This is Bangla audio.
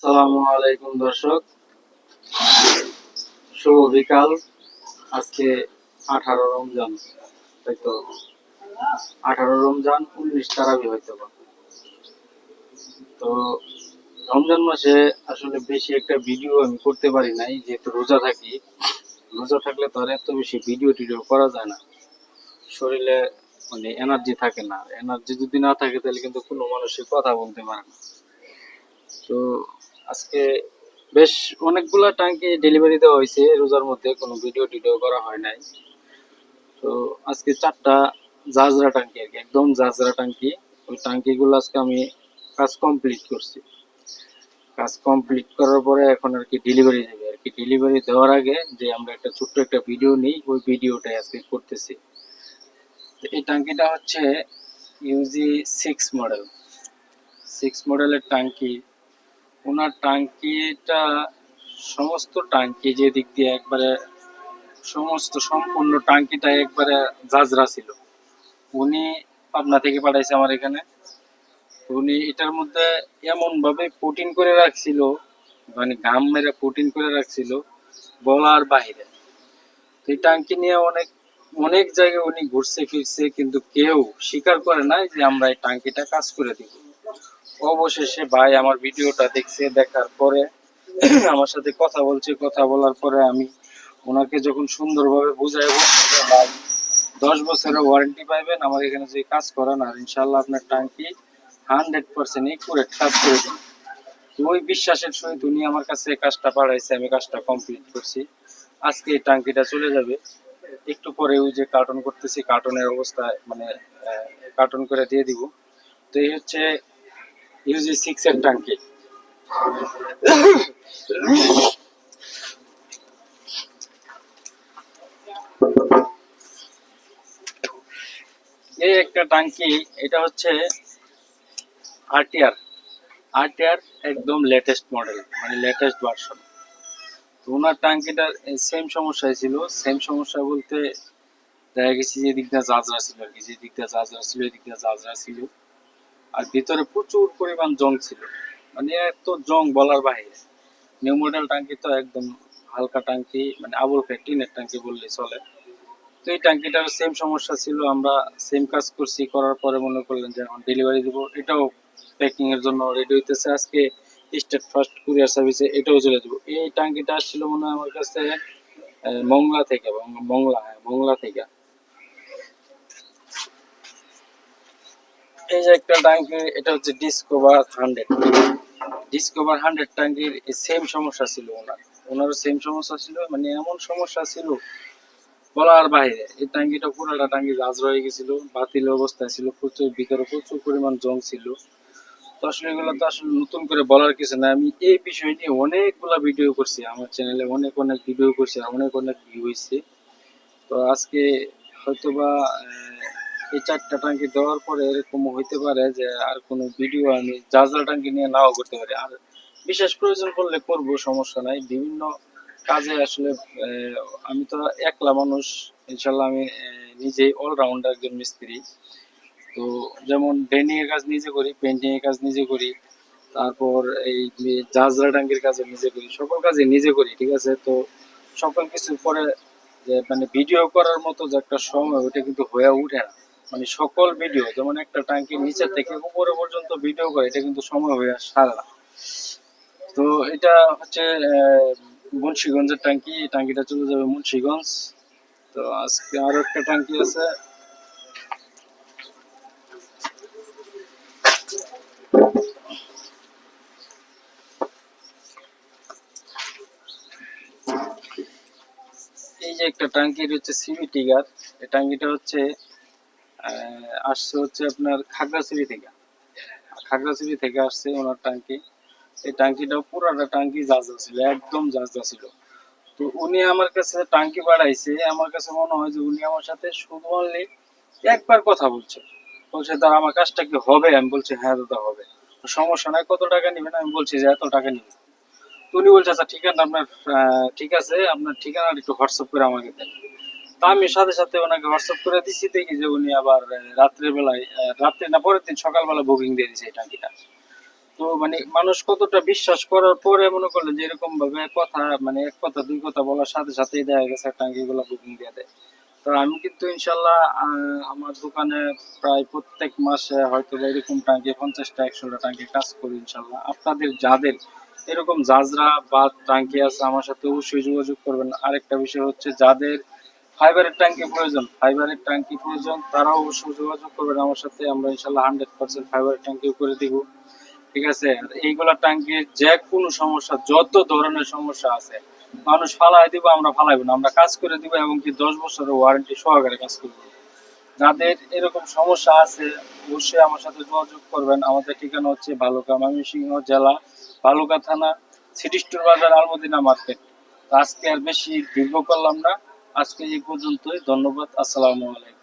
আসসালামু আলাইকুম দর্শক, শুভ বিকাল। আজকে 18 রমজান, তাই তো? 18 রমজান, 19 তারাবি হয়তো বা। তো রমজান মাসে আসলে বেশি একটা ভিডিও আমি করতে পারি নাই, যেহেতু রোজা থাকি। রোজা থাকলে তো আর এত বেশি ভিডিও টিডিও করা যায় না, শরীরে মানে এনার্জি থাকে না। এনার্জি যদি না থাকে তাহলে কিন্তু কোনো মানুষের কথা বলতে পারে না। তো আজকে বেশ অনেকগুলা টাঙ্কি ডেলিভারি দেওয়া হয়েছে, রোজার মধ্যে কোনো ভিডিও টিডিও করা হয় নাই। তো আজকে 4টা জাজরা টাঙ্কি আর কি, একদম জাজরা টাঙ্কি। ওই টাঙ্কিগুলো আজকে আমি কাজ কমপ্লিট করছি। কাজ কমপ্লিট করার পরে এখন আর কি ডেলিভারি দেবে আর কি। ডেলিভারি দেওয়ার আগে যে আমরা একটা ছোট্ট একটা ভিডিও নিই, ওই ভিডিওটাই আজকে করতেছি। তো এই টাঙ্কিটা হচ্ছে UG6 মডেল, 6 মডেলের টাঙ্কি। ওনার টাঙ্কিটা সমস্ত টাঙ্কি যে দিক দিয়ে একবারে সমস্ত সম্পূর্ণ টাঙ্কিটা একবারে জাজরা ছিল। উনি পাবনা থেকে পাঠাইছে আমার এখানে। উনি এটার মধ্যে এমন ভাবে কোটিং করে রাখছিল, মানে ঘাম মেরে কোটিং করে রাখছিল, বলার বাইরে। তো এই টাঙ্কি নিয়ে অনেক অনেক জায়গায় উনি ঘুরছে ফিরছে, কিন্তু কেউ স্বীকার করে নাই যে আমরা এই টাঙ্কিটা কাজ করে দিব। অবশেষে ভাই আমার ভিডিওটা দেখছে, দেখার পরে আমার সাথে কথা বলছে। কথা বলার পরে আমি ওনাকে যখন সুন্দরভাবে বুঝাই বলছি যে ভাই 10 বছরের ওয়ারেন্টি পাইবেন আমার এখানে যে কাজ করান, আর ইনশাল্লাহ আপনার টাঙ্কি 100% একুরেট কাজ করে দিন। তো ওই বিশ্বাসের সহিত উনি আমার কাছে কাজটা পাঠাইছে, আমি কাজটা কমপ্লিট করছি। আজকে এই টাঙ্কিটা চলে যাবে একটু পরে। ওই যে কার্টন করতেছি, কার্টনের অবস্থা মানে কার্টন করে দিয়ে দিব। তো এই হচ্ছে UG6 এর টাঙ্কি। এই একটা টাঙ্কি, এটা হচ্ছে RTR। RTR একদম লেটেস্ট মডেল, মানে লেটেস্ট ভার্সন। ওনার টাঙ্কিটার সেম সমস্যাই ছিল। সেম সমস্যা বলতে দেখা গেছে যে দিকটা জাজরা ছিল আর কি, যে দিকটা জাজরা ছিল এই দিকটা জাজরা ছিল। আর ভিতরে প্রচুর পরিমাণ জং ছিল, মানে এত জং বলার বাইরে। নিউ মডেল টাঙ্কি তো একদম হালকা টাঙ্কি, মানে আবুল ফ্যাক্টিনের টাঙ্কি বললেই চলে। তো এই টাঙ্কিটার সেম সমস্যা ছিল, আমরা সেম কাজ করছি। করার পরে মনে করলেন যে এখন ডেলিভারি দিব, এটাও প্যাকিং এর জন্য রেডি হইতেছে। আজকে স্টেট ফার্স্ট কুরিয়ার সার্ভিসে এটাও চলে যাবো। এই টাঙ্কিটা আসছিল মনে হয় আমার কাছে মংলা থেকে, মংলা, হ্যাঁ মংলা থেকে। এই যে একটা টাঙ্কি, এটা হচ্ছে ডিসকভার 100। ডিসকভার 100 টাঙ্কির সেম সমস্যা ছিল ওনারও সেম সমস্যা ছিল, মানে এমন সমস্যা ছিল বলার বাইরে। এই টাঙ্কিটা পুরোটা টাঙ্কি জাজ রয়ে গেছিল, বাতিল অবস্থায় ছিল, প্রচুর ভিতরে প্রচুর পরিমাণ জং ছিল। তো আসলে এগুলো তো আসলে নতুন করে বলার কিছু না। আমি এই বিষয় নিয়ে অনেকগুলা ভিডিও করছি আমার চ্যানেলে, অনেক অনেক ভিডিও করছি, অনেক অনেক ভিউ হয়েছে। তো আজকে হয়তোবা এই 4টা টাঙ্কি দেওয়ার পরে এরকম হইতে পারে যে আর কোনো ভিডিও আমি জাজরা টাঙ্কি নিয়ে নাও করতে পারি। আর বিশেষ প্রয়োজন পড়লে করবো, সমস্যা নাই। বিভিন্ন কাজে আসলে আমি তো একলা মানুষ, ইনশাল্লাহ আমি নিজেই অলরাউন্ডার একজন মিস্ত্রি। তো যেমন ড্রেনিং এর কাজ নিজে করি, পেন্টিং এর কাজ নিজে করি, তারপর এই জাজরা টাঙ্কির কাজও নিজে করি, সকল কাজে নিজে করি, ঠিক আছে? তো সকল কিছুর পরে যে মানে ভিডিও করার মতো যে একটা সময়, ওটা কিন্তু হয়ে উঠে না। মানে সকল ভিডিও, যেমন একটা টাঙ্কির নিচে থেকে উপরে পর্যন্ত ভিডিও করে, এটা কিন্তু সময় হয়ে সারে না। তো এটা হচ্ছে মুন্সিগঞ্জের টাঙ্কি। এই টাঙ্কিটা চলে যাবে মুন্সিগঞ্জ। তো আজকে আরো একটা টাঙ্কি আছে, এই যে একটা টাঙ্কি, হচ্ছে সিমি টিগার। এই টাঙ্কিটা হচ্ছে আসছে হচ্ছে আপনার খাগড়াছড়ি থেকে। খাগড়াছড়ি থেকে আসছে ওনার টাঙ্কি। এই টাঙ্কিটাও পুরাটা টাঙ্কি জাজা ছিল, একদম জাজা ছিল। তো উনি আমার কাছে টাঙ্কি বাড়াইছে, আমার কাছে মনে হয় যে উনি আমার সাথে শুধু অনলি একবার কথা বলছে। বলছে দাদা আমার কাজটা কি হবে? আমি বলছি হ্যাঁ দাদা হবে। সমস্যা নাই, কত টাকা নেবেন? আমি বলছি যে এত টাকা নিবেন। তো উনি বলছে আচ্ছা ঠিকানা আপনার, ঠিক আছে আপনার ঠিকানা একটু হোয়াটসঅ্যাপ করে আমাকে দেন। তা আমি সাথে সাথে ওনাকে হোয়াটসঅ্যাপ করে দিচ্ছি, দেখি যে উনি আবার রাত্রের বেলায়, রাত্রে না পরের দিন সকালবেলা বুকিং দিয়ে দিয়েছে এই টাঙ্কিটা। তো মানে মানুষ কতটা বিশ্বাস করার পরে মনে করলেন যে এরকম ভাবে কথা মানে এক কথা দুই কথা বলার সাথে সাথেই দেখা গেছে টাঙ্কি গুলা বুকিং দিয়ে দেয়। তো আমি কিন্তু ইনশাল্লাহ আমার দোকানে প্রায় প্রত্যেক মাসে হয়তো বা এরকম টাঙ্কি 50টা 100টা টাঙ্কি কাজ করি ইনশাল্লাহ। আপনাদের যাদের এরকম জাজরা বা টাঙ্কি আছে আমার সাথে অবশ্যই যোগাযোগ করবেন। আরেকটা বিষয় হচ্ছে যাদের ফাইবারের টাঙ্কি প্রয়োজন তারাও অবশ্যই যোগাযোগ করবেন আমার সাথে। আমরা ইনশাল্লাহ 100% ফাইবারের টাঙ্কিও করে দিব। ঠিক আছে? আর এইগুলা টাঙ্কির যে কোনো সমস্যা, যত ধরনের সমস্যা আছে, মানুষ ফালাই দিব, আমরা ফালাইব না, আমরা কাজ করে দিব এবং কি 10 বছরের ওয়ারেন্টি সহকারে কাজ করবো। যাদের এরকম সমস্যা আছে অবশ্যই আমার সাথে যোগাযোগ করবেন। আমাদের ঠিকানা হচ্ছে ভালুকা, ময়মনসিংহ জেলা, ভালুকা থানা, সিটি স্টোর বাজার, আলমদিনা মার্কেট। আজকে আর বেশি দীর্ঘ করলাম না, আজকে এই পর্যন্তই। ধন্যবাদ। আসসালামু আলাইকুম।